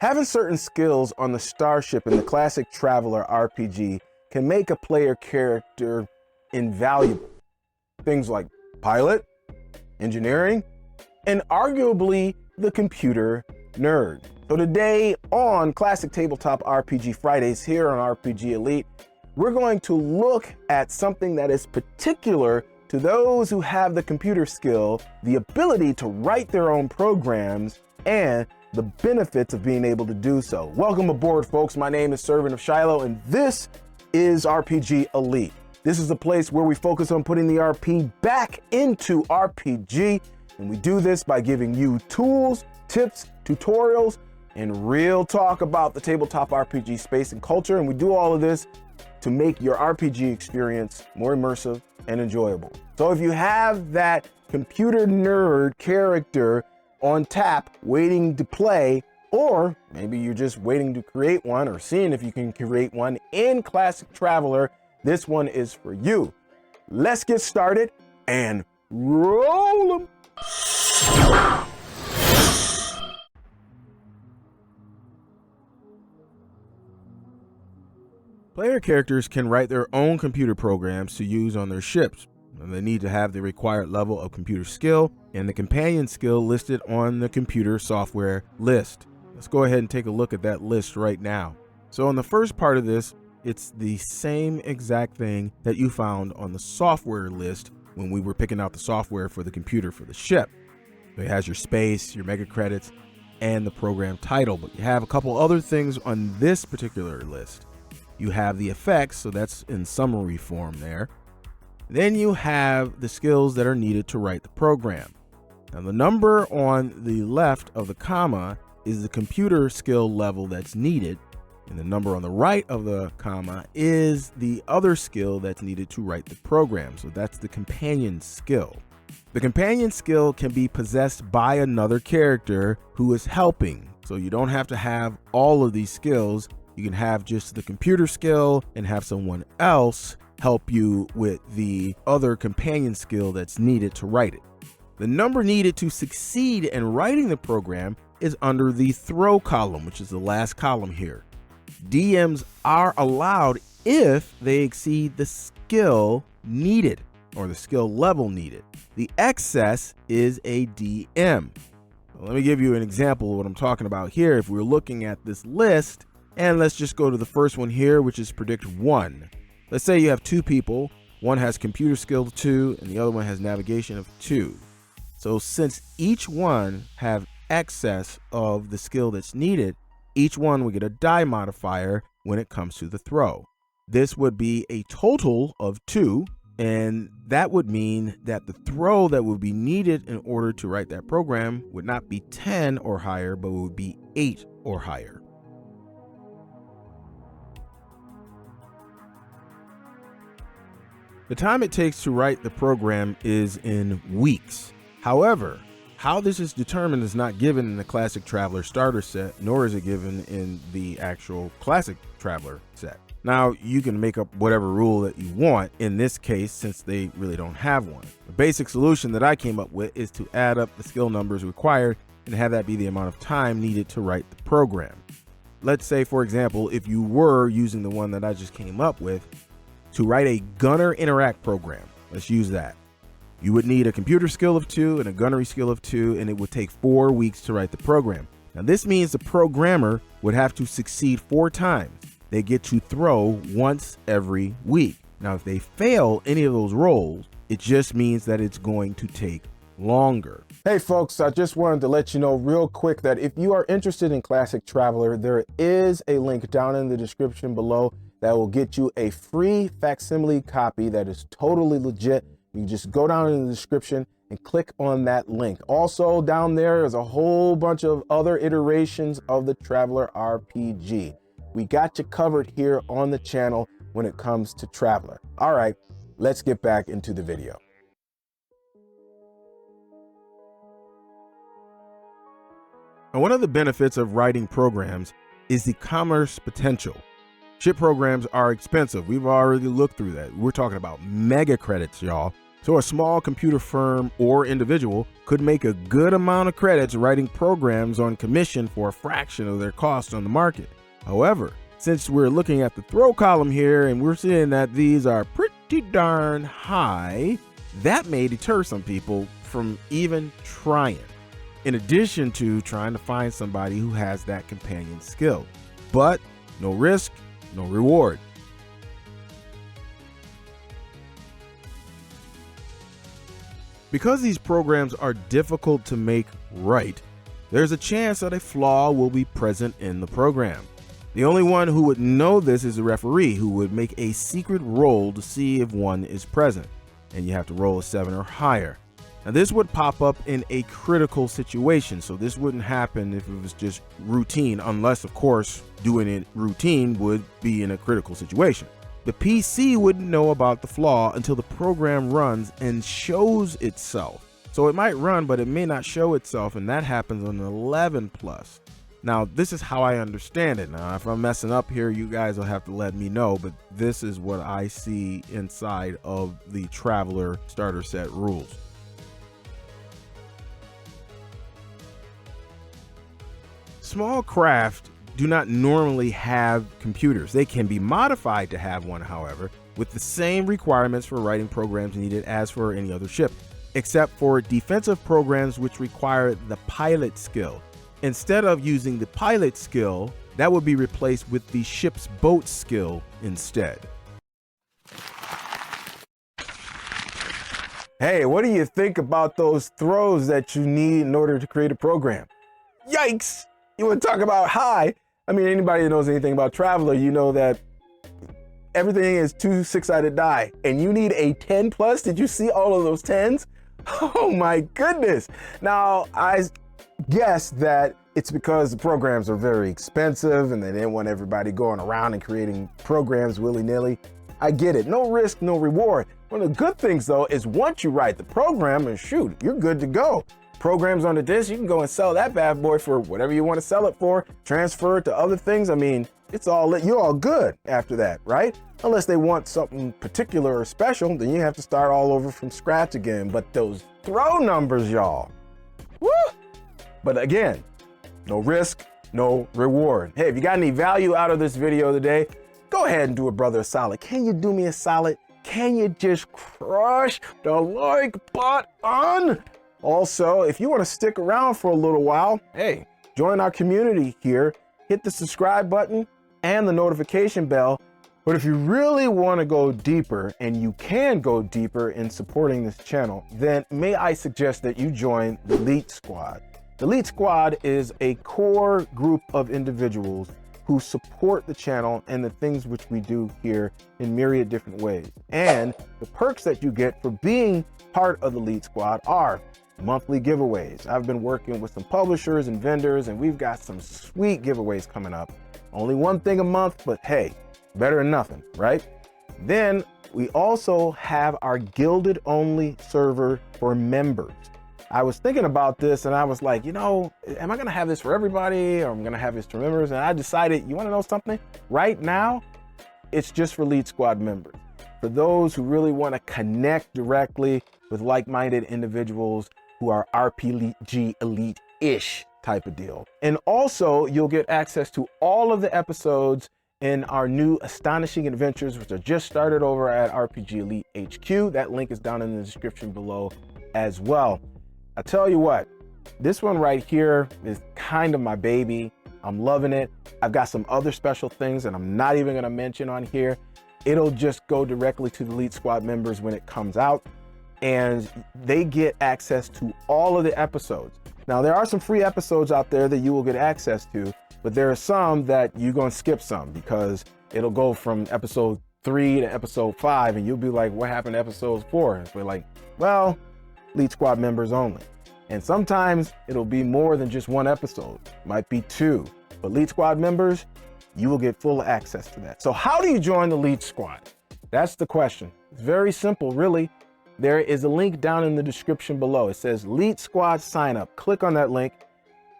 Having certain skills on the Starship in the classic Traveler RPG can make a player character invaluable. Things like pilot, engineering, and arguably the computer nerd. So today on Classic Tabletop RPG Fridays here on RPG Elite, we're going to look at something that is particular to those who have the computer skill, the ability to write their own programs, and the benefits of being able to do so. Welcome aboard, folks. My name is Servant of Shiloh, and this is RPG Elite. This is a place where we focus on putting the RP back into RPG, and we do this by giving you tools, tips, tutorials, and real talk about the tabletop RPG space and culture, and we do all of this to make your RPG experience more immersive and enjoyable. So if you have that computer nerd character on tap waiting to play, or maybe you're just waiting to create one or seeing if you can create one in Classic Traveler, this one is for you. Let's get started and roll them. Player characters can write their own computer programs to use on their ships. And they need to have the required level of computer skill and the companion skill listed on the computer software list. Let's go ahead and take a look at that list right now. So in the first part of this, it's the same exact thing that you found on the software list when we were picking out the software for the computer for the ship. So it has your space, your mega credits, and the program title, but you have a couple other things on this particular list. You have the effects, so that's in summary form there. Then you have the skills that are needed to write the program. Now the number on the left of the comma is the computer skill level that's needed, and the number on the right of the comma is the other skill that's needed to write the program. So that's the companion skill. The companion skill can be possessed by another character who is helping. So you don't have to have all of these skills. You can have just the computer skill and have someone else help you with the other companion skill that's needed to write it. The number needed to succeed in writing the program is under the throw column, which is the last column here. DMs are allowed if they exceed the skill needed or the skill level needed. The excess is a DM. Let me give you an example of what I'm talking about here. If we're looking at this list, and let's just go to the first one here, which is predict 1. Let's say you have two people. One has computer skill 2 and the other one has navigation of 2. So since each one have excess of the skill that's needed, each one will get a die modifier when it comes to the throw. This would be a total of 2, and that would mean that the throw that would be needed in order to write that program would not be 10 or higher, but would be 8 or higher. The time it takes to write the program is in weeks. However, how this is determined is not given in the Classic Traveler starter set, nor is it given in the actual Classic Traveler set. Now, you can make up whatever rule that you want in this case, since they really don't have one. The basic solution that I came up with is to add up the skill numbers required and have that be the amount of time needed to write the program. Let's say, for example, if you were using the one that I just came up with, to write a gunner interact program, let's use that. You would need a computer skill of 2 and a gunnery skill of 2, and it would take 4 weeks to write the program. Now this means the programmer would have to succeed 4 times. They get to throw once every week. Now if they fail any of those rolls, it just means that it's going to take longer. Hey folks, I just wanted to let you know real quick that if you are interested in Classic Traveler, there is a link down in the description below that will get you a free facsimile copy that is totally legit. You just go down in the description and click on that link. Also down there is a whole bunch of other iterations of the Traveler RPG. We got you covered here on the channel when it comes to Traveler. All right, let's get back into the video. And one of the benefits of writing programs is the commerce potential. Ship programs are expensive. We've already looked through that. We're talking about mega credits, y'all. So a small computer firm or individual could make a good amount of credits writing programs on commission for a fraction of their cost on the market. However, since we're looking at the throw column here and we're seeing that these are pretty darn high, that may deter some people from even trying, in addition to trying to find somebody who has that companion skill. But no risk, no reward. Because these programs are difficult to make right, there's a chance that a flaw will be present in the program. The only one who would know this is the referee, who would make a secret roll to see if one is present, and you have to roll a 7 or higher. Now this would pop up in a critical situation, so this wouldn't happen if it was just routine, unless of course doing it routine would be in a critical situation. The PC wouldn't know about the flaw until the program runs and shows itself. So it might run, but it may not show itself, and that happens on 11 plus. Now, this is how I understand it. Now, if I'm messing up here, you guys will have to let me know, but this is what I see inside of the Traveler starter set rules. Small craft do not normally have computers. They can be modified to have one, however, with the same requirements for writing programs needed as for any other ship, except for defensive programs which require the pilot skill. Instead of using the pilot skill, that would be replaced with the ship's boat skill instead. Hey, what do you think about those throws that you need in order to create a program? Yikes! You want to talk about high? I mean, anybody that knows anything about Traveler, you know that everything is 2 6-sided die, and you need a 10 plus. Did you see all of those 10s? Oh my goodness. Now, I guess that it's because the programs are very expensive and they didn't want everybody going around and creating programs willy-nilly. I get it. No risk, no reward. One of the good things, though, is once you write the program and shoot, you're good to go. Programs on the disk, you can go and sell that bad boy for whatever you want to sell it for, transfer it to other things. I mean, it's all, you're all good after that, right? Unless they want something particular or special, then you have to start all over from scratch again. But those throw numbers, y'all, woo! But again, no risk, no reward. Hey, if you got any value out of this video today, go ahead and do a brother a solid. Can you do me a solid? Can you just crush the like button? Also, if you want to stick around for a little while, hey, join our community here, hit the subscribe button and the notification bell. But if you really want to go deeper, and you can go deeper in supporting this channel, then may I suggest that you join the Elite Squad. The Elite Squad is a core group of individuals who support the channel and the things which we do here in myriad different ways. And the perks that you get for being part of the Elite Squad are monthly giveaways. I've been working with some publishers and vendors, and we've got some sweet giveaways coming up. Only one thing a month, but hey, better than nothing, right? Then we also have our gilded only server for members. I was thinking about this and I was like, you know, am I gonna have this for everybody, or I'm gonna have this for members? And I decided, you wanna know something? Right now, it's just for Elite Squad members. For those who really wanna connect directly with like-minded individuals who are RPG elite-ish type of deal. And also, you'll get access to all of the episodes in our new Astonishing Adventures, which are just started over at RPG Elite HQ. That link is down in the description below as well. I tell you what, this one right here is kind of my baby. I'm loving it. I've got some other special things that I'm not even gonna mention on here. It'll just go directly to the Elite Squad members when it comes out, and they get access to all of the episodes. Now, there are some free episodes out there that you will get access to, but there are some that you're gonna skip some because it'll go from episode 3 to episode 5, and you'll be like, what happened to episode 4? And we're like, well, Elite Squad members only. And sometimes it'll be more than just one episode, might be 2. But Elite Squad members, you will get full access to that. So how do you join the Elite Squad? That's the question. It's very simple, really. There is a link down in the description below. It says Elite Squad sign up. Click on that link.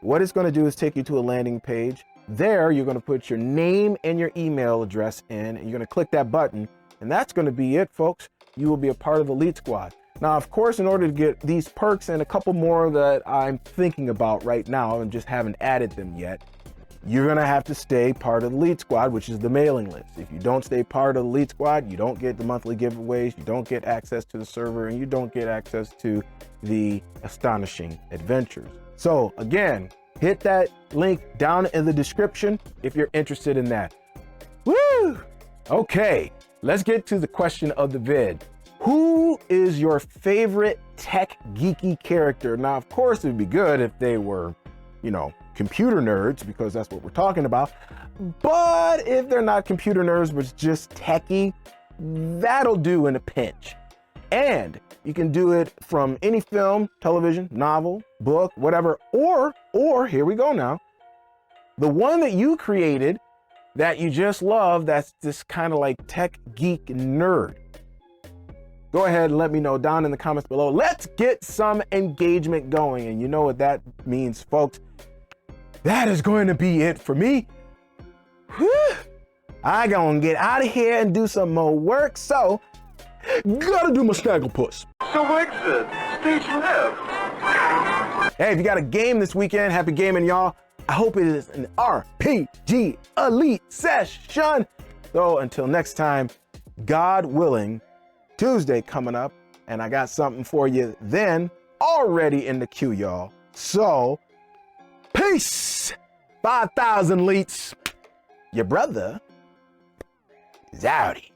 What it's gonna do is take you to a landing page. There, you're gonna put your name and your email address in, and you're gonna click that button, and that's gonna be it, folks. You will be a part of the Elite Squad. Now, of course, in order to get these perks and a couple more that I'm thinking about right now and just haven't added them yet, you're gonna have to stay part of the Elite Squad, which is the mailing list. If you don't stay part of the Elite Squad, you don't get the monthly giveaways, you don't get access to the server, and you don't get access to the astonishing adventures. So again, hit that link down in the description if you're interested in that. Woo! Okay, let's get to the question of the vid. Who is your favorite tech geeky character? Now, of course, it'd be good if they were, you know, computer nerds, because that's what we're talking about. But if they're not computer nerds, but just techie, that'll do in a pinch. And you can do it from any film, television, novel, book, whatever, or here we go now, the one that you created that you just love, that's this kind of like tech geek nerd. Go ahead and let me know down in the comments below. Let's get some engagement going. And you know what that means, folks. That is going to be it for me. Whew. I gonna get out of here and do some more work, so gotta do my snagglepuss. So exit, stage left. Hey, if you got a game this weekend, happy gaming, y'all. I hope it is an RPG Elite session. So until next time, God willing, Tuesday coming up, and I got something for you then already in the queue, y'all. So, peace! 5,000 elites. Your brother is outie.